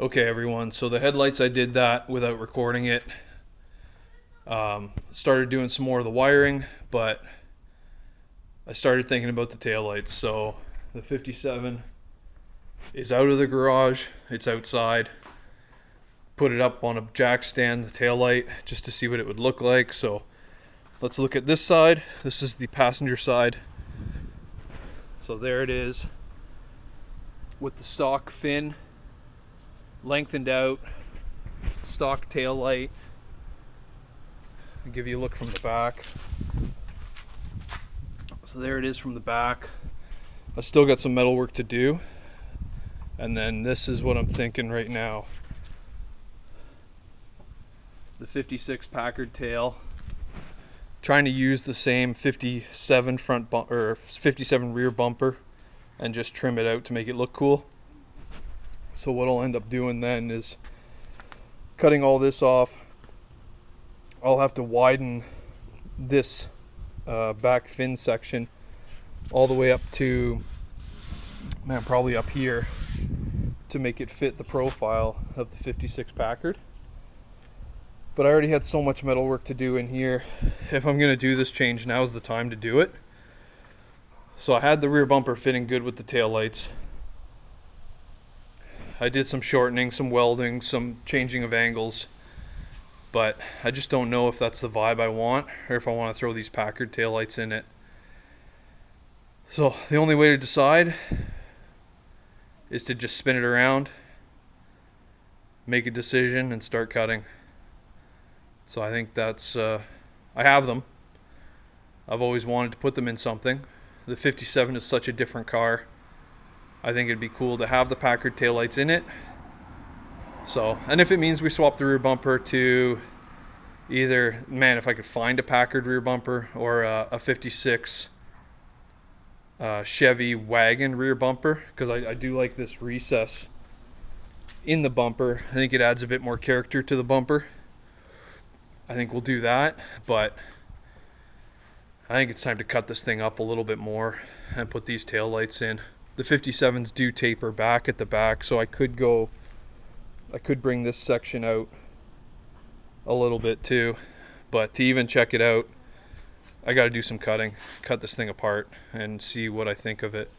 Okay, everyone, so the headlights, I did that without recording it. Started doing some more of the wiring, but I started thinking about the taillights. So the 57 is out of the garage, it's outside. Put it up on a jack stand, the taillight, just to see what it would look like. So let's look at this side. This is the passenger side. So there it is with the stock fin lengthened out, stock tail light. I'll give you a look from the back. So there it is from the back. I still got some metal work to do, and then this is what I'm thinking right now. The 56 Packard tail, trying to use the same 57 or 57 rear bumper and just trim it out to make it look cool. So what I'll end up doing then is cutting all this off. I'll have to widen this back fin section all the way up to, probably up here, to make it fit the profile of the 56 Packard. But I already had so much metal work to do in here. If I'm going to do this change, now's the time to do it. So I had the rear bumper fitting good with the taillights. I did some shortening, some welding, some changing of angles, but I just don't know if that's the vibe I want, or if I want to throw these Packard taillights in it. So the only way to decide is to just spin it around, make a decision, and start cutting. So I think that's, I have them. I've always wanted to put them in something. The 57 is such a different car. I think it'd be cool to have the Packard taillights in it. So, and if it means we swap the rear bumper to either, if I could find a Packard rear bumper or a 56 Chevy wagon rear bumper, because I do like this recess in the bumper. I think it adds a bit more character to the bumper. I think we'll do that, but I think it's time to cut this thing up a little bit more and put these taillights in. The 57s do taper back at the back, so I could bring this section out a little bit too, but to even check it out, I got to do some cutting, cut this thing apart and see what I think of it.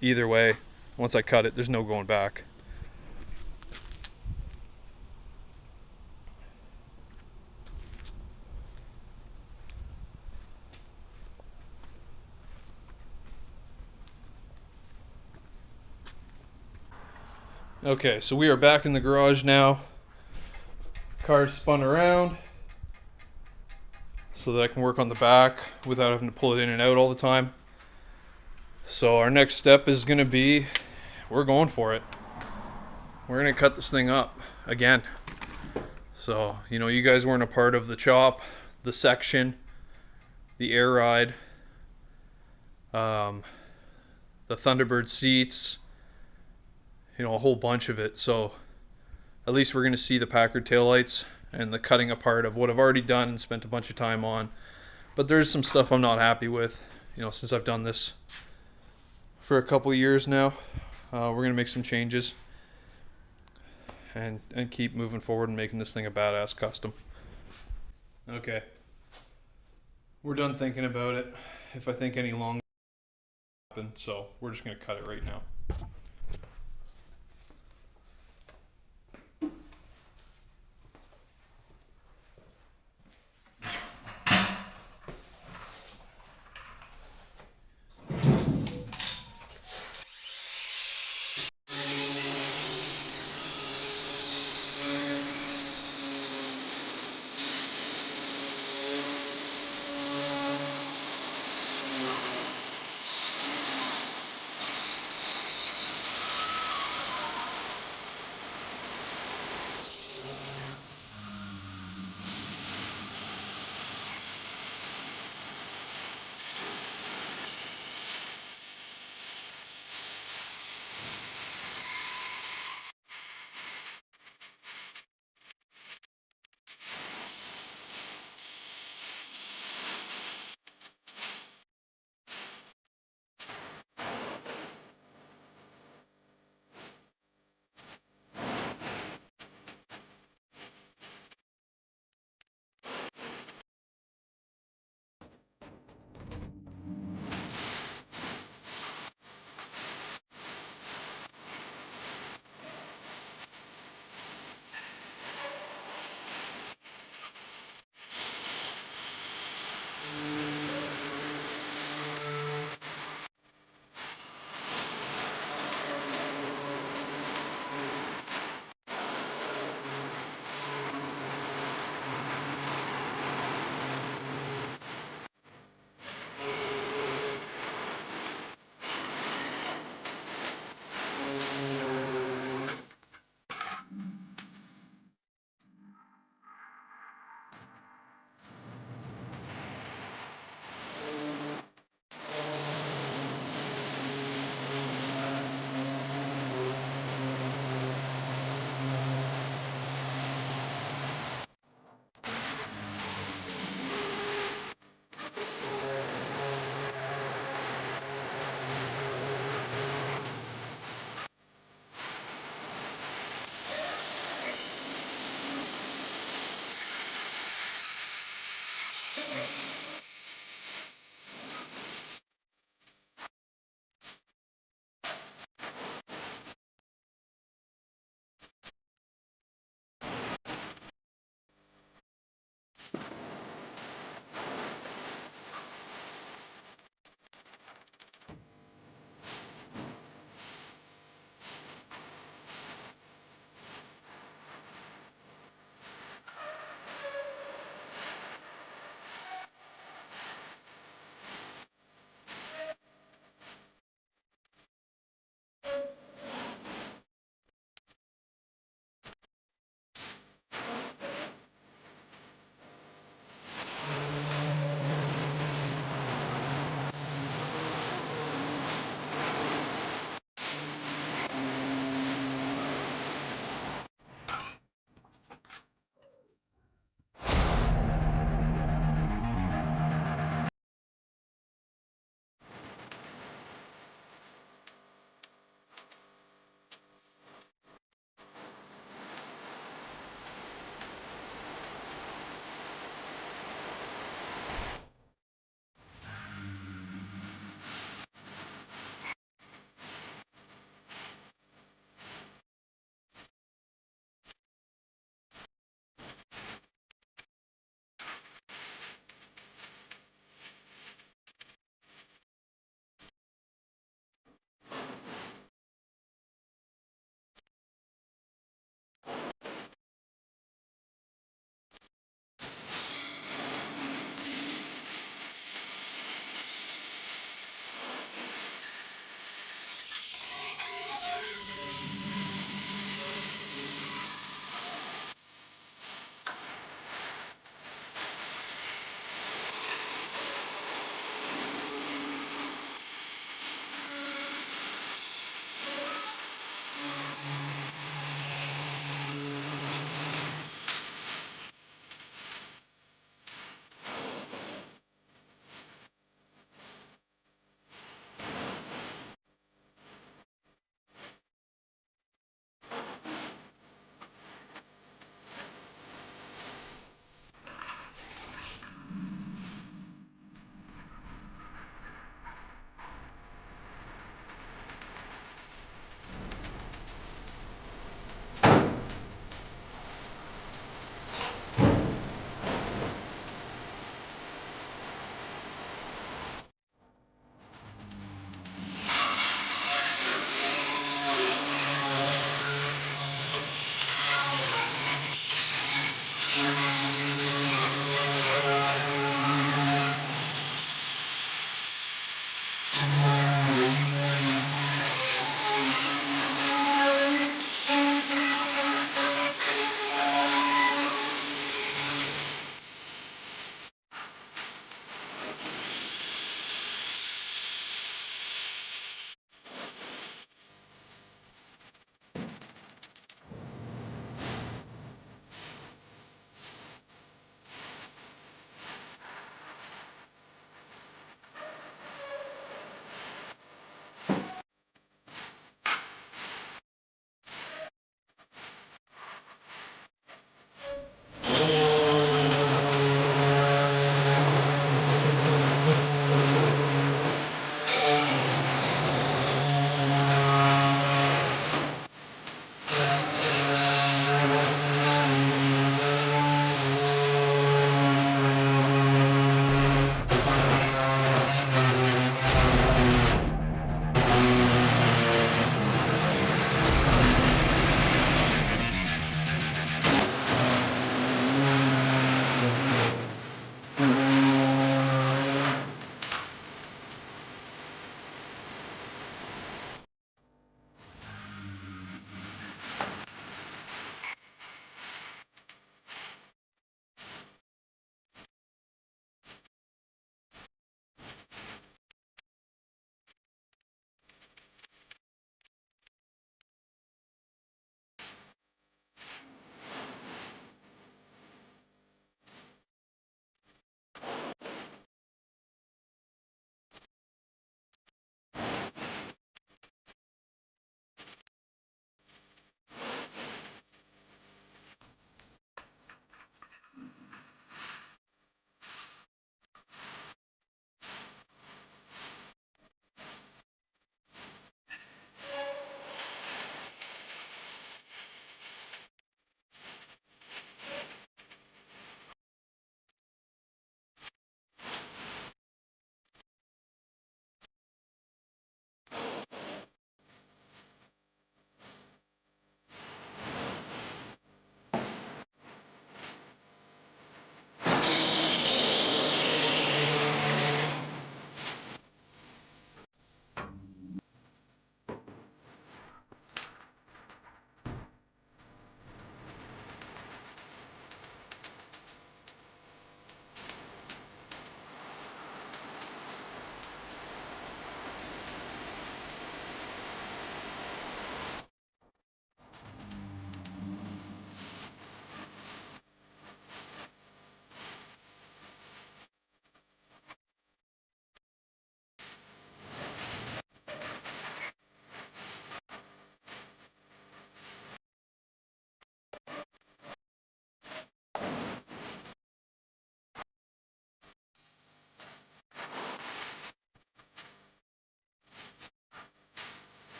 Either way, once I cut it, there's no going back. Okay, so we are back in the garage now. Car's spun around so that I can work on the back without having to pull it in and out all the time. So our next step is going to be, we're going for it. We're going to cut this thing up again. So, you guys weren't a part of the chop, the section, the air ride, the Thunderbird seats, a whole bunch of it. So at least we're going to see the Packard taillights and the cutting apart of what I've already done and spent a bunch of time on. But there's some stuff I'm not happy with, since I've done this for a couple of years now. We're going to make some changes and keep moving forward and making this thing a badass custom. Okay. We're done thinking about it. If I think any longer, so we're just going to cut it right now.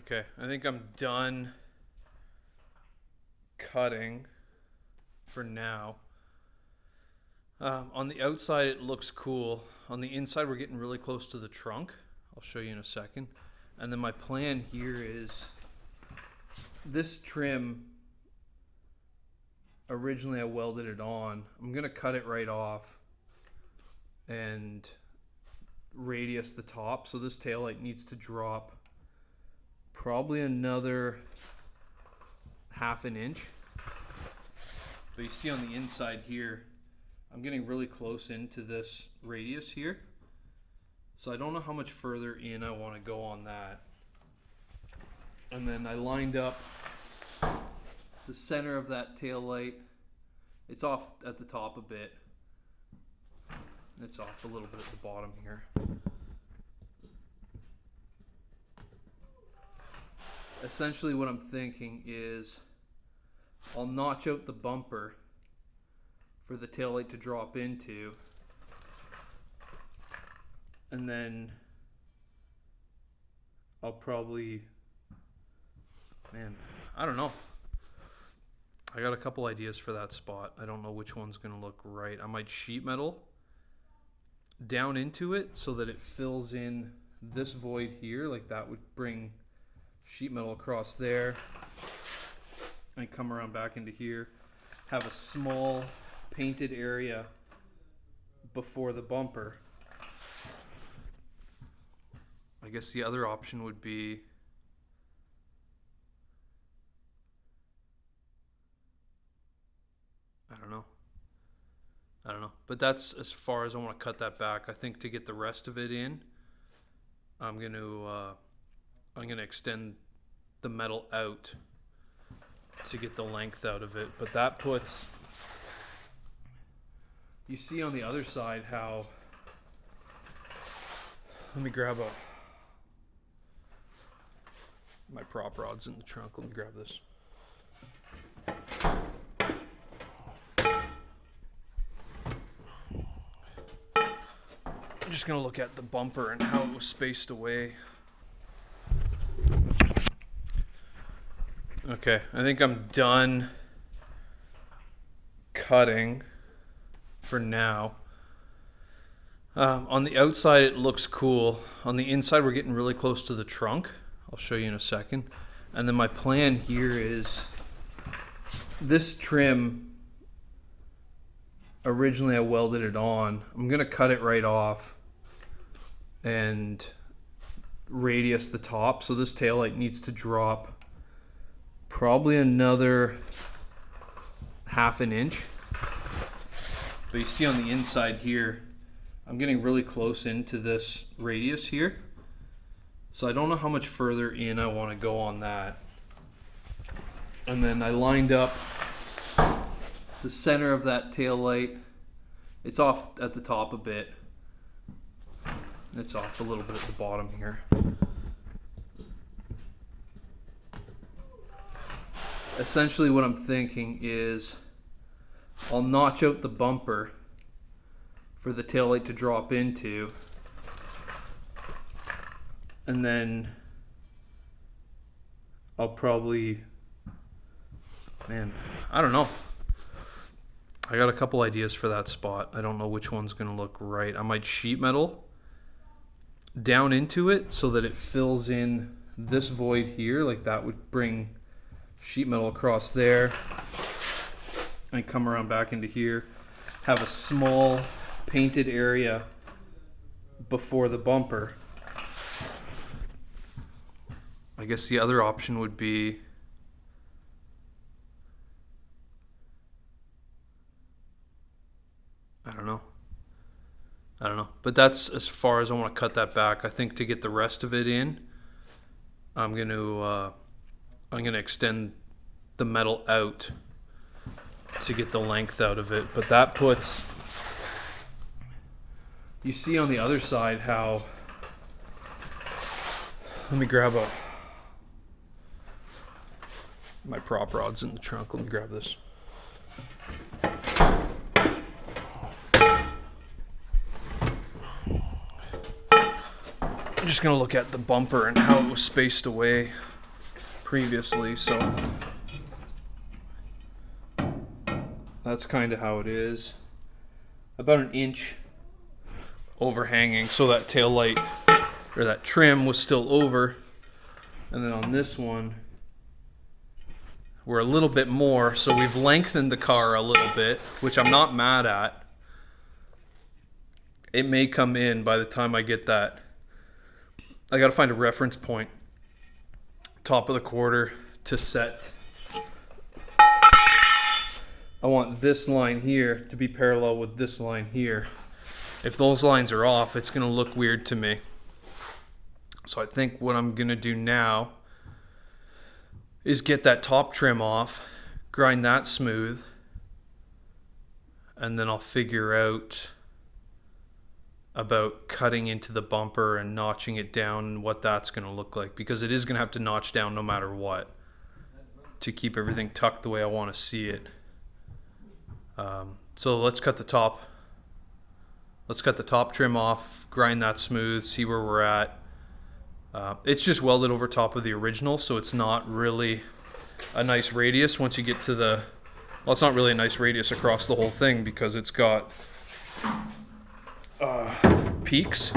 Okay, I think I'm done cutting for now. On the outside it looks cool. On the inside we're getting really close to the trunk. I'll show you in a second. And then my plan here is this trim, originally I welded it on. I'm gonna cut it right off and radius the top, so this taillight needs to drop probably another half an inch. But you see on the inside here, I'm getting really close into this radius here, so I don't know how much further in I want to go on that. And then I lined up the center of that taillight. It's off at the top a bit. It's off a little bit at the bottom here. Essentially what I'm thinking is I'll notch out the bumper for the taillight to drop into, and then I'll probably, I don't know. I got a couple ideas for that spot. I don't know which one's gonna look right. I might sheet metal down into it so that it fills in this void here, like that would bring sheet metal across there and come around back into here. Have a small painted area before the bumper. I guess the other option would be I don't know. But that's as far as I want to cut that back. I think to get the rest of it in, I'm gonna extend the metal out to get the length out of it. But that puts, you see on the other side how, let me grab my prop rod's in the trunk. Let me grab this. I'm just gonna look at the bumper and how it was spaced away. Okay, I think I'm done cutting for now. On the outside it looks cool. On the inside we're getting really close to the trunk. I'll show you in a second. And then my plan here is this trim, originally I welded it on. I'm gonna cut it right off and radius the top, so this taillight needs to drop probably another half an inch. But you see on the inside here, I'm getting really close into this radius here, so I don't know how much further in I want to go on that. And then I lined up the center of that taillight. It's off at the top a bit. It's off a little bit at the bottom here. Essentially what I'm thinking is I'll notch out the bumper for the taillight to drop into, and then I'll probably, I don't know. I got a couple ideas for that spot. I don't know which one's gonna look right. I might sheet metal down into it so that it fills in this void here, like that would bring sheet metal across there and come around back into here. Have a small painted area before the bumper. I guess the other option would be I don't know. But that's as far as I want to cut that back. I think to get the rest of it in, I'm gonna extend the metal out to get the length out of it. But that puts, you see on the other side how, let me grab my prop rod's in the trunk. Let me grab this. I'm just gonna look at the bumper and how it was spaced away. previously, so that's kind of how it is. About an inch overhanging, so that tail light or that trim was still over. And then on this one, we're a little bit more, so we've lengthened the car a little bit, which I'm not mad at. It may come in by the time I get that. I gotta find a reference point, top of the quarter, to set. I want this line here to be parallel with this line here. If those lines are off, it's gonna look weird to me. So I think what I'm gonna do now is get that top trim off, grind that smooth, and then I'll figure out about cutting into the bumper and notching it down and what that's going to look like, because it is going to have to notch down no matter what to keep everything tucked the way I want to see it. So let's cut the top trim off, grind that smooth, see where we're at. It's just welded over top of the original, so it's not really a nice radius once you get to the, well, it's not really a nice radius across the whole thing because it's got peaks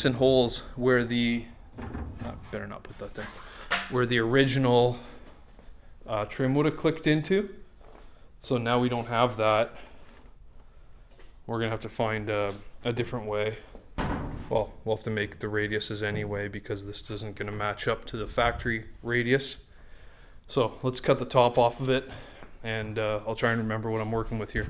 and holes where the better not put that there, where the original trim would have clicked into. So now we don't have that. We're gonna have to find a different way. Well, we'll have to make the radiuses anyway because this isn't gonna match up to the factory radius. So let's cut the top off of it, and I'll try and remember what I'm working with here.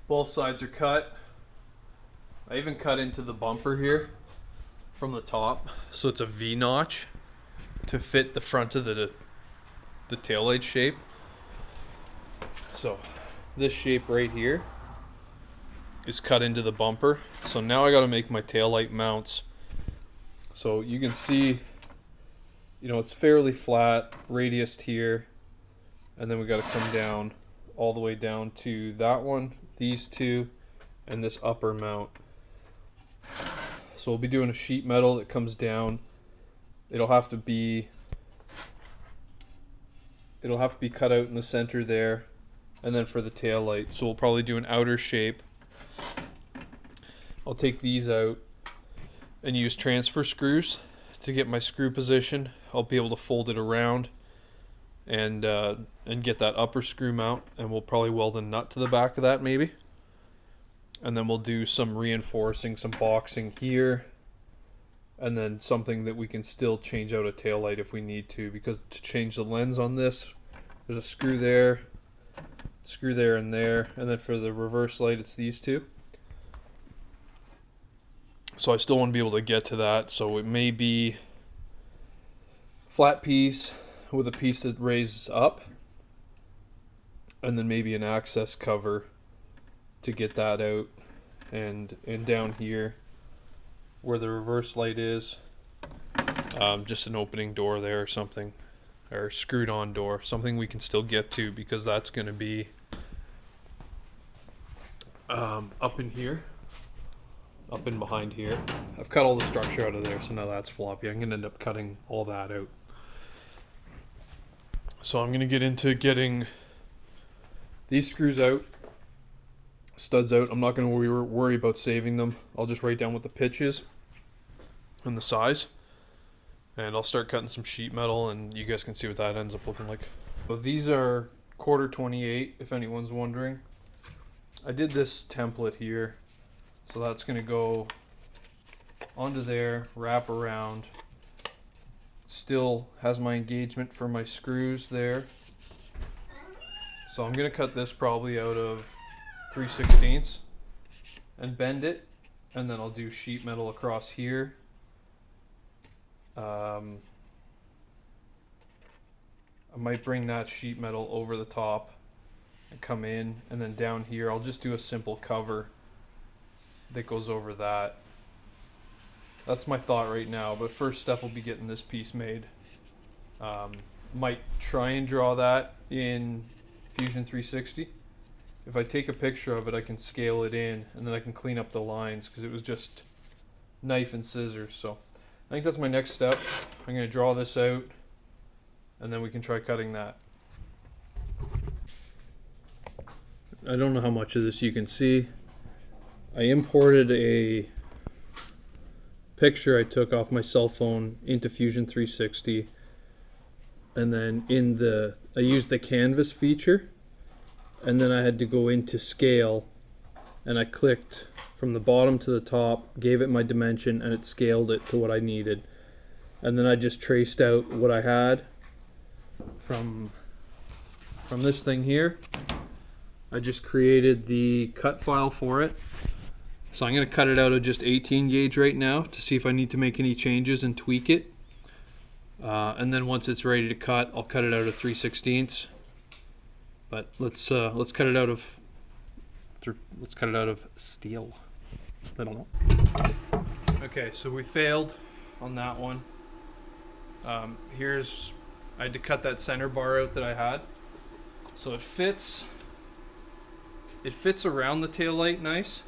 Both sides are cut. I even cut into the bumper here from the top, so it's a V notch to fit the front of the taillight shape. So this shape right here is cut into the bumper. So now I got to make my taillight mounts. So you can see, you know, it's fairly flat, radius here, and then we got to come down all the way down to that one, these two, and this upper mount. So we'll be doing a sheet metal that comes down. It'll have to be cut out in the center there, and then for the tail light. So we'll probably do an outer shape. I'll take these out and use transfer screws to get my screw position. I'll be able to fold it around and get that upper screw mount, and we'll probably weld a nut to the back of that maybe. And then we'll do some reinforcing, some boxing here, and then something that we can still change out a tail light if we need to, because to change the lens on this, there's a screw there and there, and then for the reverse light it's these two. So I still want to be able to get to that, so it may be flat piece with a piece that raises up, and then maybe an access cover to get that out, and down here where the reverse light is, just an opening door there or something, or screwed on door, something we can still get to, because that's going to be up in here, up in behind here. I've cut all the structure out of there, so now that's floppy. I'm going to end up cutting all that out. So I'm going to get into getting these screws out, studs out. I'm not going to worry about saving them. I'll just write down what the pitch is and the size, and I'll start cutting some sheet metal, and you guys can see what that ends up looking like. So these are 1/4 if anyone's wondering. I did this template here, so that's going to go onto there, wrap around. Still has my engagement for my screws there. So I'm going to cut this probably out of 3/16 and bend it, and then I'll do sheet metal across here. I might bring that sheet metal over the top and come in, and then down here I'll just do a simple cover that goes over that. That's my thought right now, but first step will be getting this piece made. Might try and draw that in Fusion 360. If I take a picture of it, I can scale it in, and then I can clean up the lines, because it was just knife and scissors. So I think that's my next step. I'm going to draw this out, and then we can try cutting that. I don't know how much of this you can see. I imported a picture I took off my cell phone into Fusion 360, and then I used the canvas feature, and then I had to go into scale, and I clicked from the bottom to the top, gave it my dimension, and it scaled it to what I needed. And then I just traced out what I had from this thing here. I just created the cut file for it. So I'm going to cut it out of just 18 gauge right now to see if I need to make any changes and tweak it. And then once it's ready to cut, I'll cut it out of 3/16. But let's cut it out of steel. I don't know. Okay, so we failed on that one. I had to cut that center bar out that I had, so it fits around the tail light nice.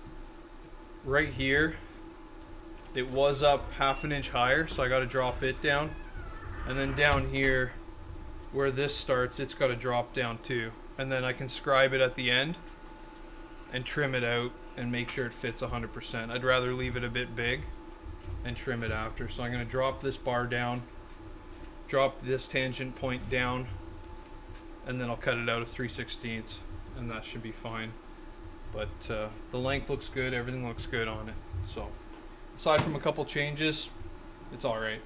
Right here it was up 1/2 inch higher, so I got to drop it down, and then down here where this starts, it's got to drop down too, and then I can scribe it at the end and trim it out and make sure it fits 100%. I'd rather leave it a bit big and trim it after. So I'm going to drop this bar down, drop this tangent point down, and then I'll cut it out of 3/16, and that should be fine. But the length looks good, everything looks good on it. So aside from a couple changes, it's all right.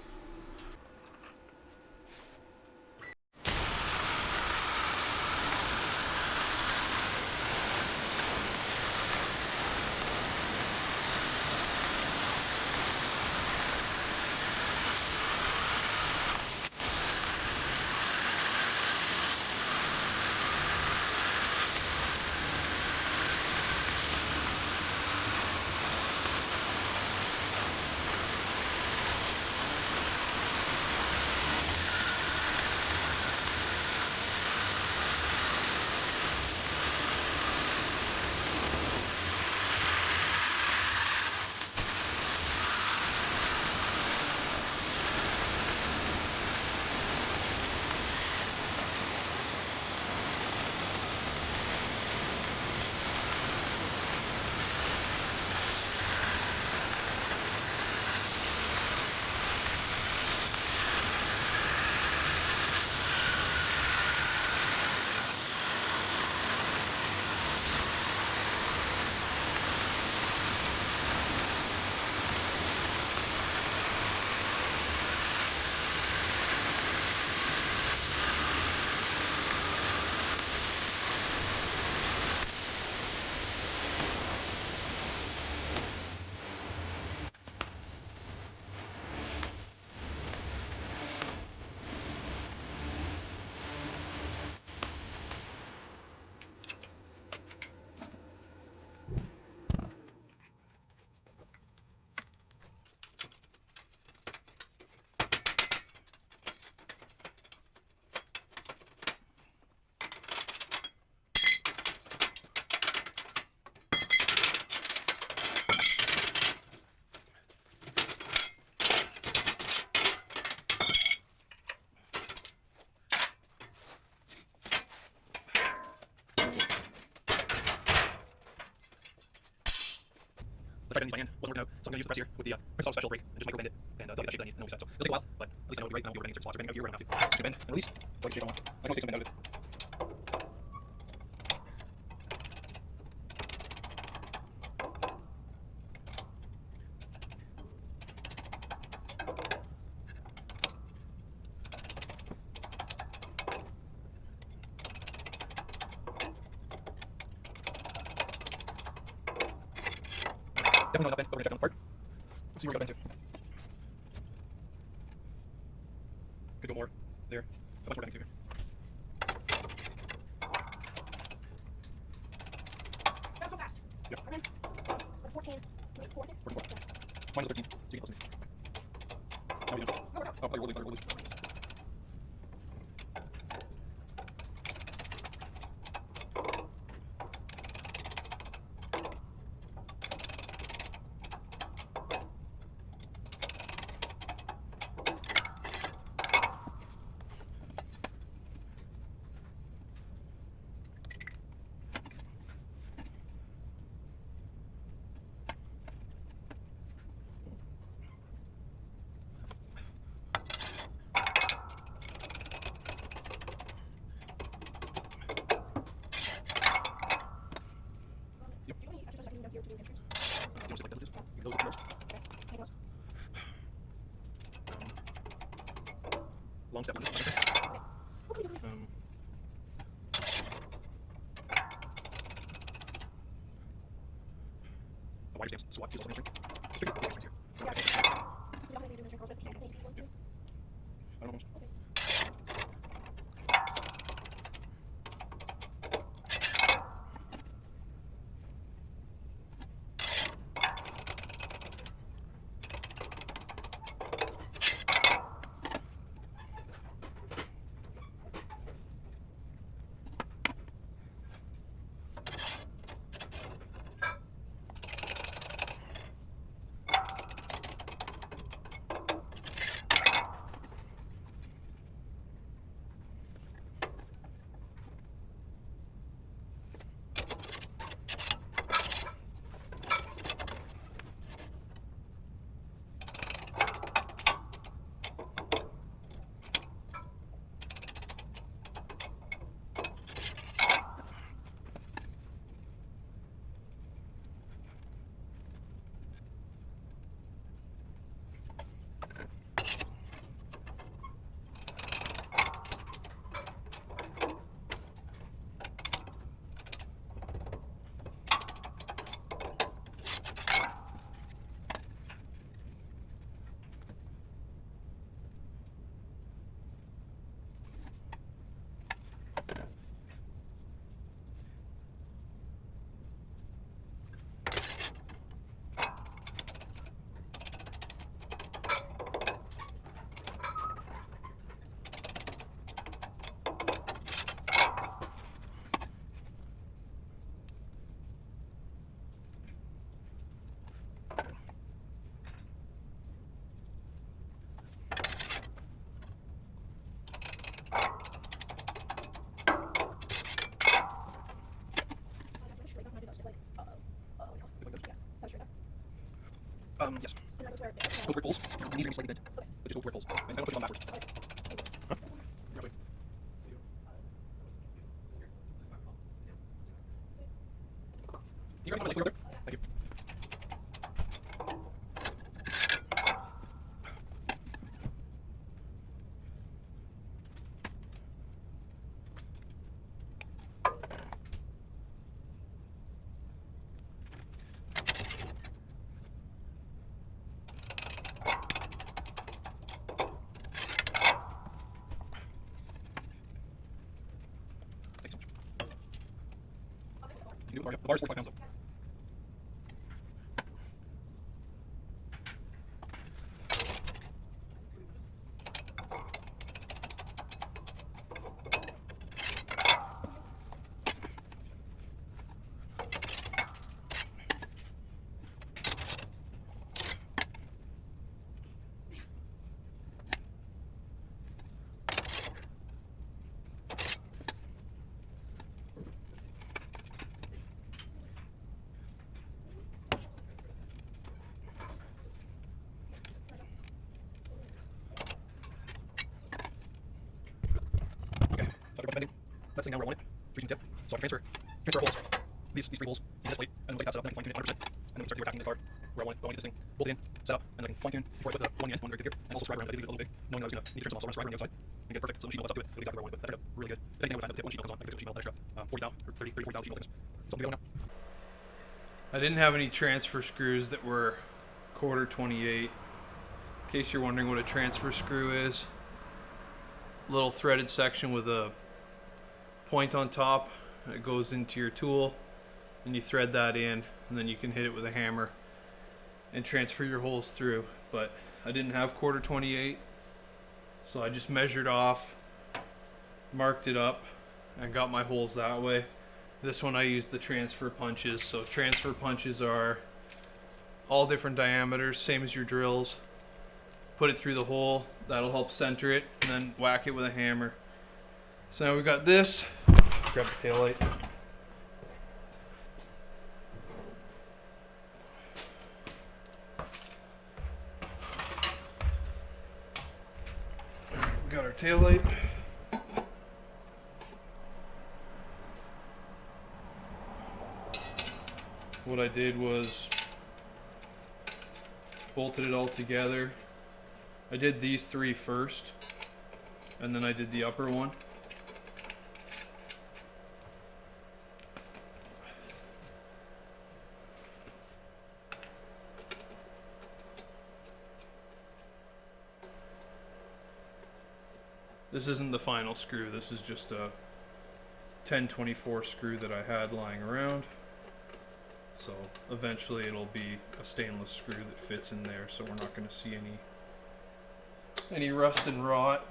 tried bending these by hand, wasn't working out, so I'm going to use the press here with the press auto special brake and just micro bend it, and they'll get that shape that I need, and it'll be set. So it'll take a while, but at least I know it'll be right, and I'll be bending certain spots or bending out here where I don't have to. Just gonna bend and release, so I can shape I want. I can always take some bend out of it. Definitely not that bend, but we're gonna check on the part. Let's see where we got bend to. Could go more there. A bunch more bending to here. Not so fast. Yep. I'm in. Like 14. Wait, 14? 44. Mine is 13, so you get close to me. Now we do. No, no. Oh, you're rolling, you're rolling. Do you have any exercises I can do up here to do hamstrings? You want to like that, please? You can those, Okay. Any of those? long step lunges. Okay. Okay, okay. A wider stance, squat, feels also hamstring. Just figure the hamstrings here. Yeah. You don't have any do hamstring curls, right? Any speed one, two? I don't know. Okay. Straight up, when I do that, like, what do you call it? Is it like this? Yeah, that was straight up. Yes. And like where it Go to where it pulls. Your knees are slightly bent. Okay. But just go to where it pulls. And I don't push it on backwards. Okay. Thank you. Huh? You're right. Can you grab my legs over there? Thank you. Thanks so much. You can do the bar. The bar's 45 pounds though. this thing down where I want it, so we can tip. So I can transfer holes, these 3 holes into this plate, and then we can pass it up, then I can fine tune it 100%. And then we can start attacking the car where I want it, this thing, bolt it in, set up, and then I can fine tune before I put the one in the end, one right here, and also scribe around it. I did leave it a little big, knowing that I was going to need to trim some off, so I'm going to scribe around the outside and get it perfect. So the sheet metal that's up to it, it'll be exactly where I want it, but that turned out really good. If anything, I would have the tip when sheet metal comes on, I think it's sheet metal extra, 40,000 or 40,000 sheet metal things. Something going now. I didn't have any transfer screws that were 1/4 28. In case you're wondering what a transfer screw is, little threaded section with a point on top. It goes into your tool, and you thread that in, and then you can hit it with a hammer and transfer your holes through. But I didn't have 1/4 28, so I just measured off, marked it up, and got my holes that way. This one I used the transfer punches. So transfer punches are all different diameters, same as your drills. Put it through the hole, that'll help center it, and then whack it with a hammer. So now we've got this. Grab the tail light. We got our tail light. What I did was bolted it all together. I did these 3 first, and then I did the upper one. This isn't the final screw, this is just a 1024 screw that I had lying around. So eventually it'll be a stainless screw that fits in there, so we're not going to see any rust and rot.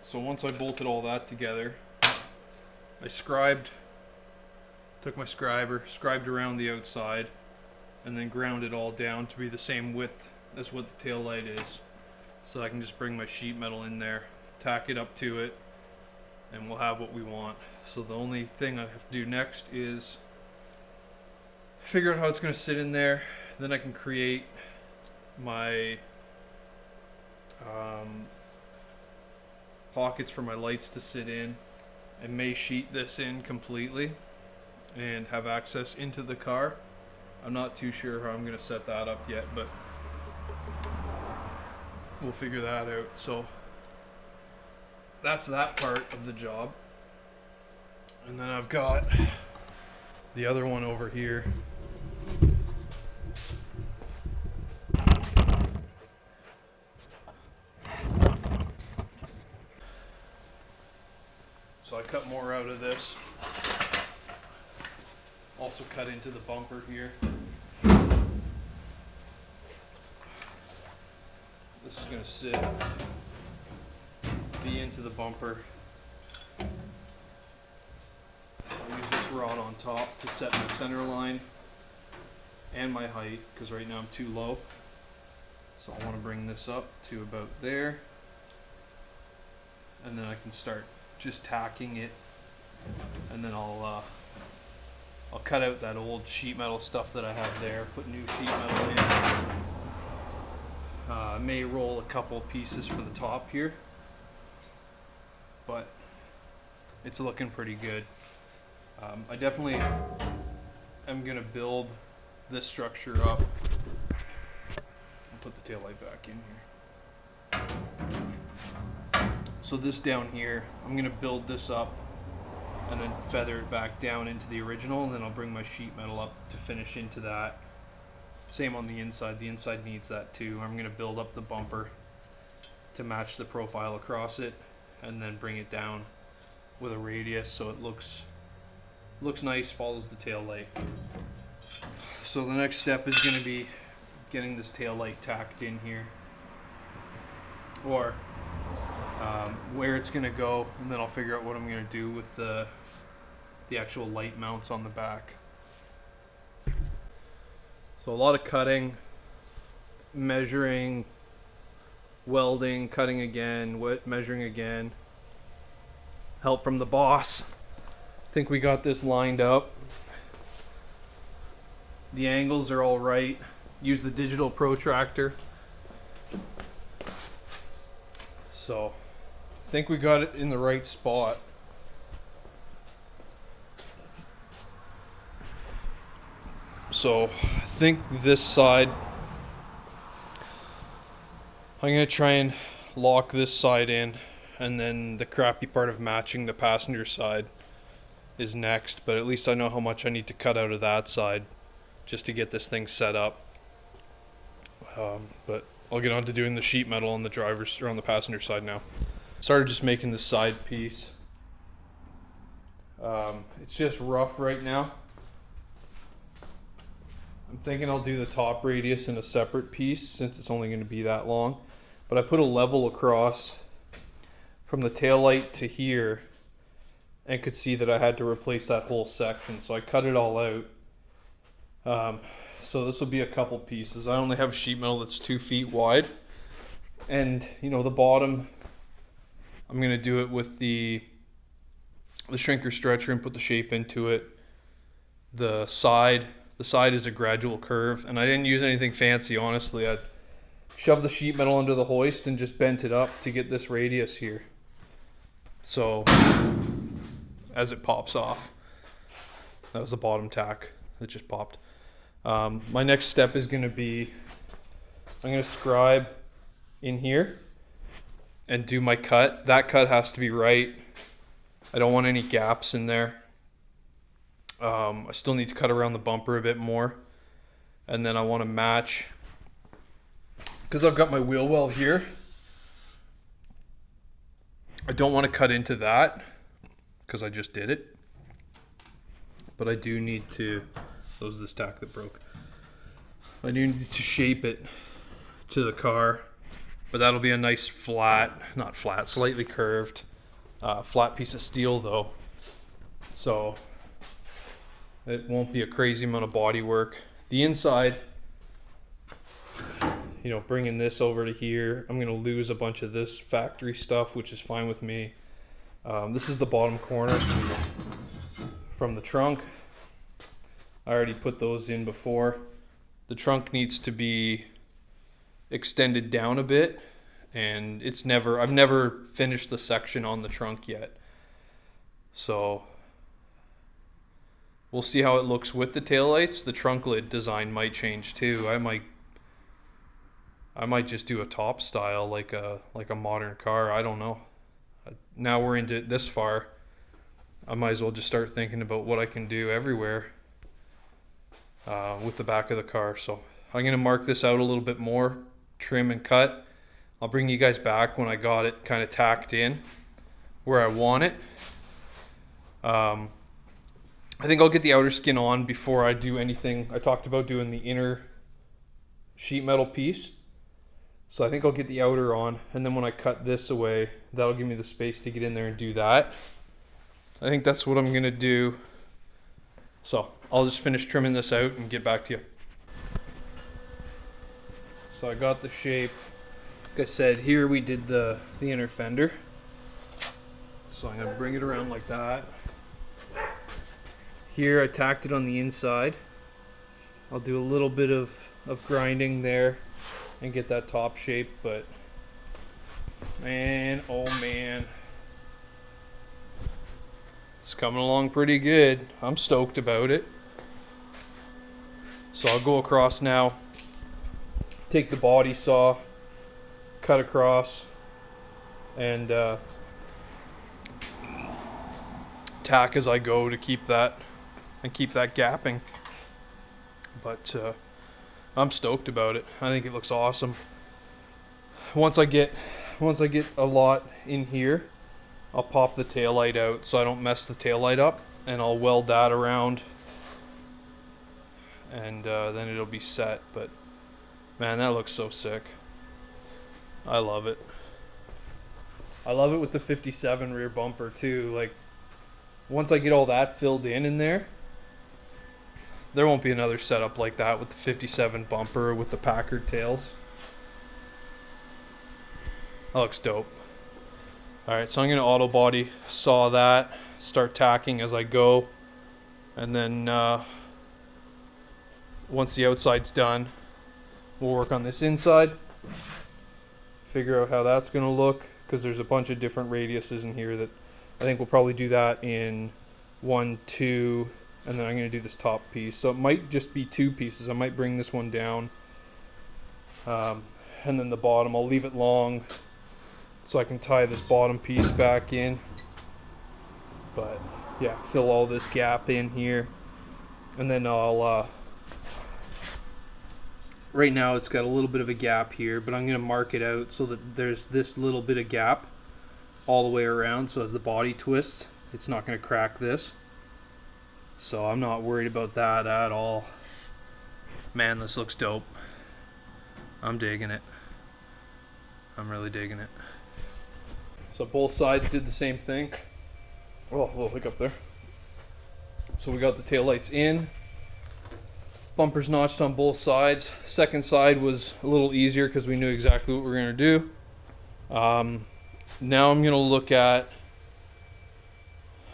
So once I bolted all that together, I took my scriber, scribed around the outside, and then ground it all down to be the same width as what the tail light is. So I can just bring my sheet metal in there, tack it up to it, and we'll have what we want. So the only thing I have to do next is figure out how it's going to sit in there. Then I can create my pockets for my lights to sit in. I may sheet this in completely and have access into the car. I'm not too sure how I'm going to set that up yet, but we'll figure that out. So that's that part of the job. And then I've got the other one over here. So I cut more out of this. Also cut into the bumper here. This is going to sit into the bumper. I'll use this rod on top to set my center line and my height, because right now I'm too low. So I want to bring this up to about there, and then I can start just tacking it, and then I'll cut out that old sheet metal stuff that I have there, put new sheet metal in. I may roll a couple pieces for the top here, but it's looking pretty good. I definitely am going to build this structure up. I'll put the taillight back in here. So this down here, I'm going to build this up and then feather it back down into the original, and then I'll bring my sheet metal up to finish into that. Same on the inside. The inside needs that too. I'm going to build up the bumper to match the profile across it, and then bring it down with a radius so it looks nice, follows the tail light. So the next step is going to be getting this tail light tacked in here, or where it's going to go, and then I'll figure out what I'm going to do with the actual light mounts on the back. So a lot of cutting, measuring, welding, cutting again, measuring again. Help from the boss. I think we got this lined up. The angles are all right. Use the digital protractor. So I think we got it in the right spot. So I think this side, I'm going to try and lock this side in, and then the crappy part of matching the passenger side is next, but at least I know how much I need to cut out of that side just to get this thing set up. But I'll get on to doing the sheet metal on the driver's or on the passenger side now. Started just making the side piece. It's just rough right now. I'm thinking I'll do the top radius in a separate piece since it's only going to be that long. But I put a level across from the tail light to here and could see that I had to replace that whole section. So I cut it all out. So this will be a couple pieces. I only have sheet metal that's 2 feet wide. And, you know, the bottom, I'm going to do it with the shrinker stretcher and put the shape into it. The side is a gradual curve, and I didn't use anything fancy, honestly. I shoved the sheet metal under the hoist and just bent it up to get this radius here. So as it pops off, that was the bottom tack that just popped. My next step is going to be, I'm going to scribe in here and do my cut. That cut has to be right. I don't want any gaps in there. I still need to cut around the bumper a bit more, and then I want to match, because I've got my wheel well here. I don't want to cut into that because I just did it, but I do need to, that was this tack that broke. I do need to shape it to the car, but that'll be a nice flat, not flat, slightly curved, flat piece of steel though. So it won't be a crazy amount of body work. The inside, you know, bringing this over to here, I'm gonna lose a bunch of this factory stuff, which is fine with me. This is the bottom corner from the trunk. I already put those in before. The trunk needs to be extended down a bit, and I've never finished the section on the trunk yet. So we'll see how it looks with the taillights. The trunk lid design might change too. I might just do a top style like a modern car. I don't know. Now we're into it this far, I might as well just start thinking about what I can do everywhere with the back of the car. So I'm going to mark this out a little bit more, trim and cut. I'll bring you guys back when I got it kind of tacked in where I want it. I think I'll get the outer skin on before I do anything. I talked about doing the inner sheet metal piece. So I think I'll get the outer on, and then when I cut this away, that'll give me the space to get in there and do that. I think that's what I'm gonna do. So I'll just finish trimming this out and get back to you. So I got the shape. Like I said, here we did the inner fender. So I'm gonna bring it around like that. Here I tacked it on the inside. I'll do a little bit of grinding there and get that top shape, but man, oh man, it's coming along pretty good. I'm stoked about it. So I'll go across now, take the body saw, cut across, and tack as I go to keep that gapping. But I'm stoked about it. I think it looks awesome. Once I get a lot in here, I'll pop the taillight out so I don't mess the taillight up, and I'll weld that around, and then it'll be set. But man, that looks so sick. I love it. I love it with the 57 rear bumper too. Like, once I get all that filled in there won't be another setup like that with the 57 bumper with the Packard tails. That looks dope. Alright, so I'm going to auto body saw that, start tacking as I go, and then once the outside's done, we'll work on this inside, figure out how that's going to look, because there's a bunch of different radiuses in here that I think we'll probably do that in 1, 2, and then I'm going to do this top piece. So it might just be 2 pieces. I might bring this one down, and then the bottom I'll leave it long so I can tie this bottom piece back in. But yeah, fill all this gap in here, and then I'll right now it's got a little bit of a gap here, but I'm going to mark it out so that there's this little bit of gap all the way around, so as the body twists it's not going to crack this. So I'm not worried about that at all. Man, this looks dope. I'm digging it. I'm really digging it. So both sides did the same thing. Oh, a little hiccup there. So we got the taillights in. Bumpers notched on both sides. Second side was a little easier because we knew exactly what we were going to do. Now I'm going to look at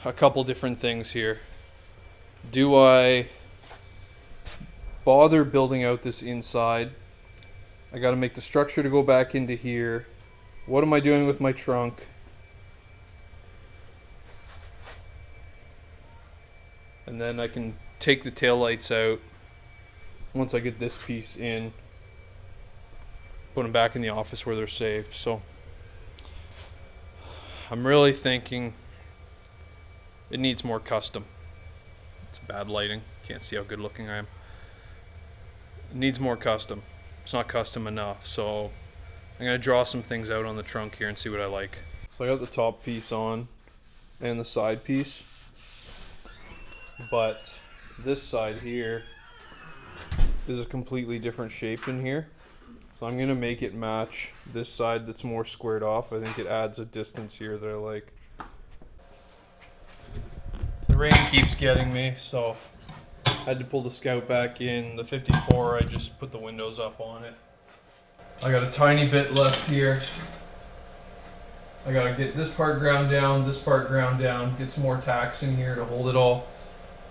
a couple different things here. Do I bother building out this inside? I got to make the structure to go back into here. What am I doing with my trunk? And then I can take the taillights out once I get this piece in. Put them back in the office where they're safe. So I'm really thinking it needs more custom. It's bad lighting. Can't see how good looking I am. It needs more custom. It's not custom enough. So I'm going to draw some things out on the trunk here and see what I like. So I got the top piece on and the side piece. But this side here is a completely different shape in here. So I'm going to make it match this side that's more squared off. I think it adds a distance here that I like. The rain keeps getting me, so I had to pull the Scout back in. The 54, I just put the windows up on it. I got a tiny bit left here. I gotta get this part ground down, this part ground down, get some more tacks in here to hold it all.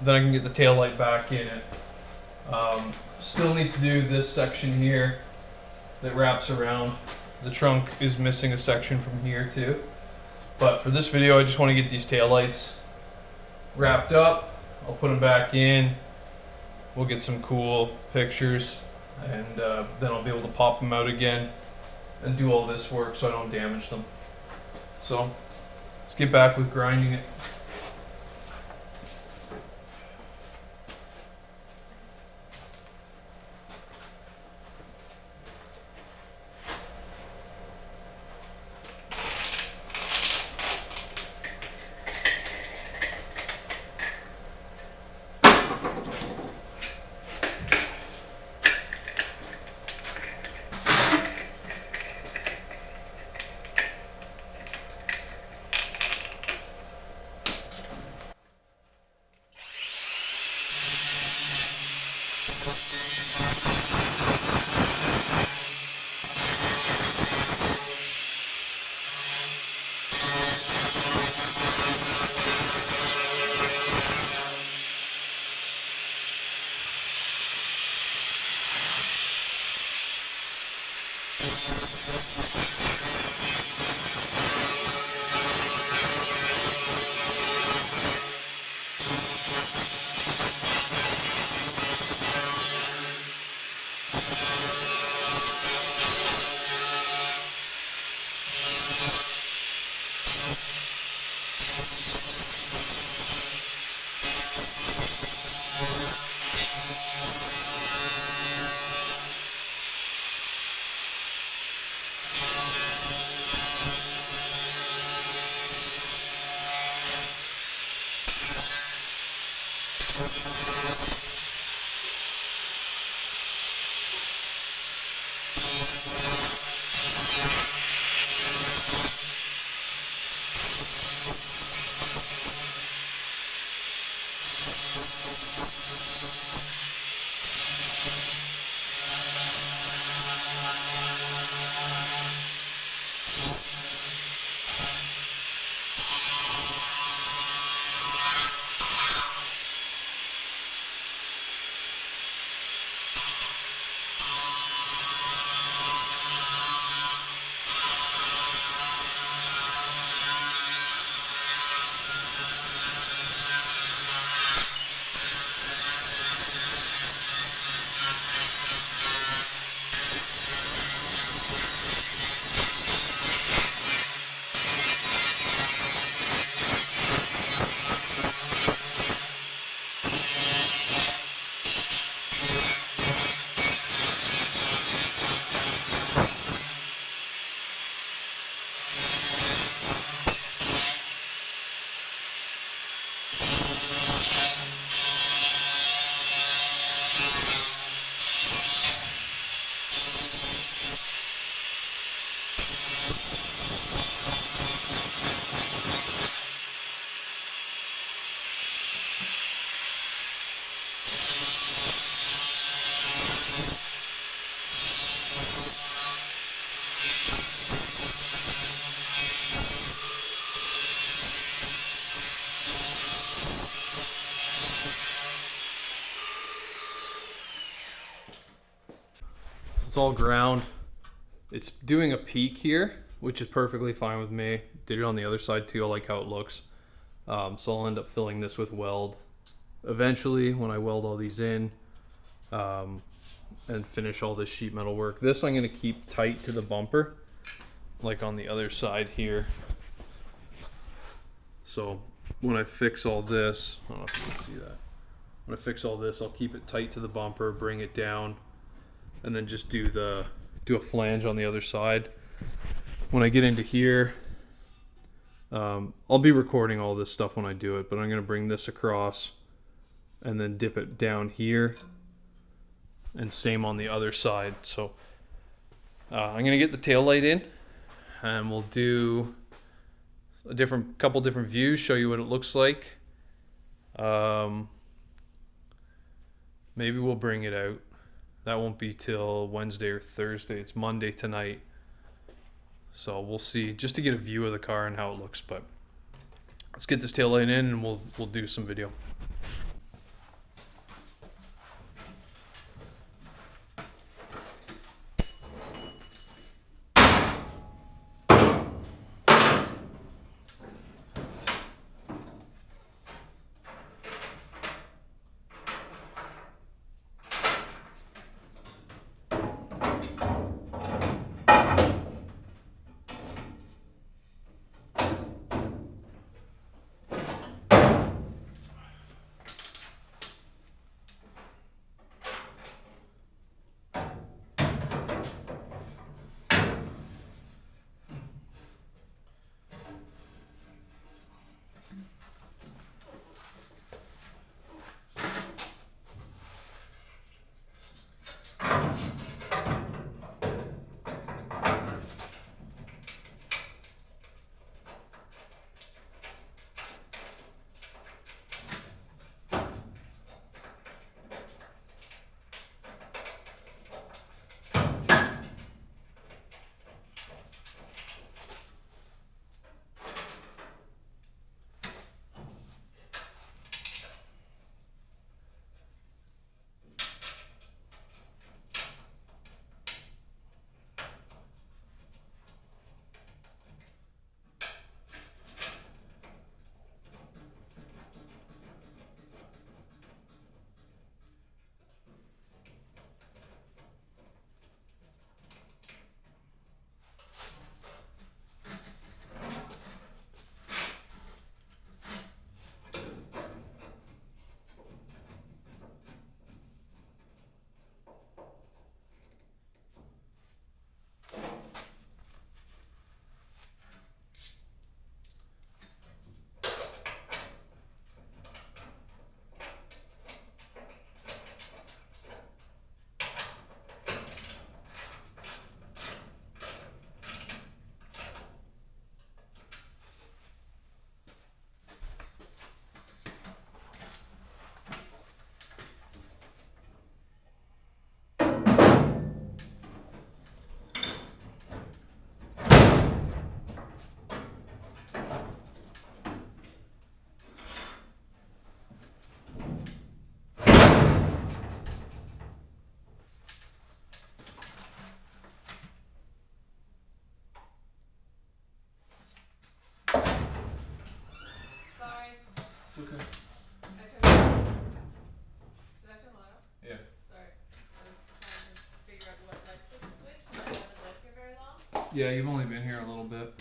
Then I can get the taillight back in it. Still need to do this section here that wraps around. The trunk is missing a section from here too. But for this video, I just want to get these taillights wrapped up. I'll put them back in. We'll get some cool pictures, and then I'll be able to pop them out again and do all this work so I don't damage them. So let's get back with grinding it. It's all ground. It's doing a peak here, which is perfectly fine with me. Did it on the other side too. I like how it looks. So I'll end up filling this with weld eventually when I weld all these in and finish all this sheet metal work. This I'm going to keep tight to the bumper, like on the other side here. So when I fix all this, I don't know if you can see that. When I fix all this, I'll keep it tight to the bumper, bring it down, and then just do a flange on the other side. When I get into here, I'll be recording all this stuff when I do it, but I'm going to bring this across and then dip it down here, and same on the other side. So I'm going to get the tail light in, and we'll do a couple different views, show you what it looks like. Maybe we'll bring it out. That won't be till Wednesday or Thursday. It's Monday tonight. So we'll see, just to get a view of the car and how it looks. But let's get this tail light in and we'll do some video. Okay. Did I turn the light off? Yeah. Sorry. I was trying to figure out what lights to switch, but I haven't lived here very long. Yeah, you've only been here a little bit.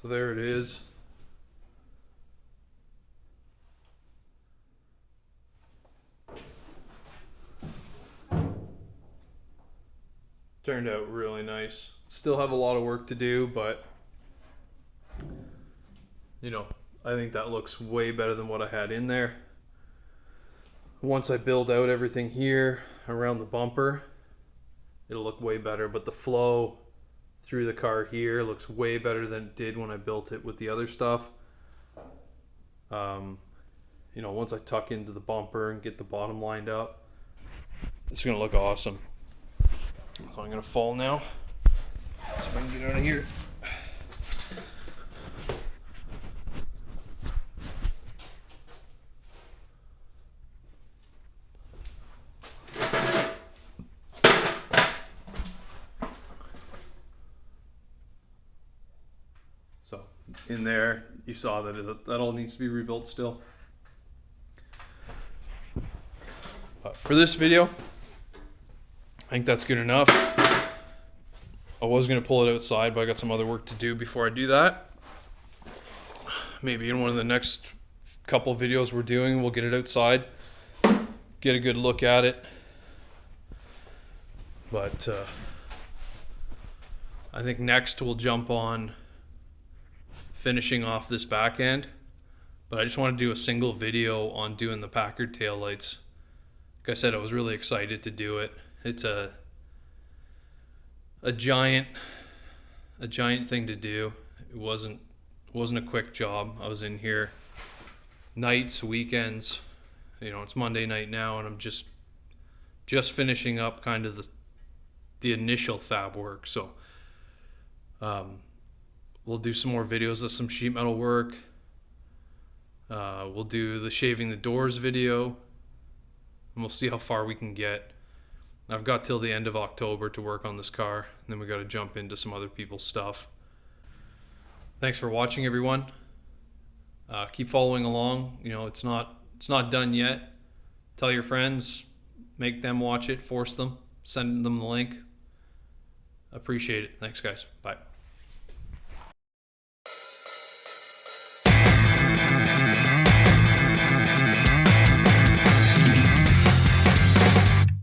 So there it is. Turned out really nice. Still have a lot of work to do, but you know, I think that looks way better than what I had in there. Once I build out everything here around the bumper, it'll look way better, but the flow through the car here looks way better than it did when I built it with the other stuff. You know, once I tuck into the bumper and get the bottom lined up, it's gonna look awesome. So I'm gonna fall now. See if I can get out of here. in there. You saw that all needs to be rebuilt still. But for this video, I think that's good enough. I was going to pull it outside, but I got some other work to do before I do that. Maybe in one of the next couple videos we're doing, we'll get it outside, get a good look at it. But I think next we'll jump on finishing off this back end. But I just want to do a single video on doing the Packard taillights. Like I said, I was really excited to do it. It's a giant thing to do. It wasn't a quick job. I was in here nights, weekends. You know, it's Monday night now, and I'm just finishing up kind of the initial fab work. So we'll do some more videos of some sheet metal work. We'll do the shaving the doors video, and we'll see how far we can get. I've got till the end of October to work on this car, and then we got to jump into some other people's stuff. Thanks for watching, everyone. Keep following along. You know, it's not done yet. Tell your friends, make them watch it, force them, send them the link. Appreciate it. Thanks, guys. Bye.